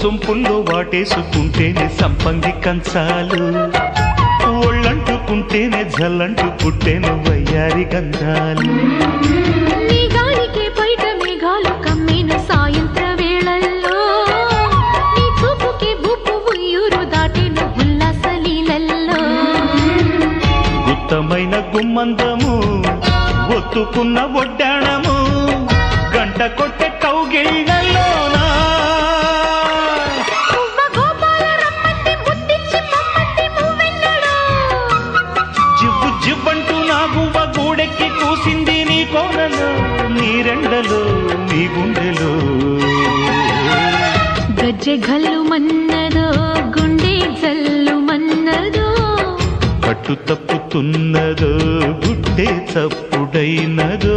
సొంపుల్లో వాటేసుకుంటేనే సంపంగి కంచాలు, ఒళ్ళంటుకుంటేనే జల్లంటు పుట్టేను వయ్యారి గంధాలు. నీ గాలికే బయట మేఘాలు కమ్మేను సాయంత్ర వేళల్లో, నీ చూపుకే బూపు ఉయ్యూరు దాటేను ఉల్లాస లీలల్లో. గుత్తమైన గుమ్మందము ఒత్తుకున్న ఒడ్డాణము గంట కొట్టే కౌగిళ్ళలోనా జివ్వు జివ్వంటూ నా గువ్వ గూడెక్కి కూసింది నీ కోనలో, నీ రెండలో నీ గుండెలో. గజ్జె గల్లు మన్నదో గుండె జల్లు మన్నదో, కట్టు తప్పుతున్నదో గుడ్డే చప్పుడైనదో.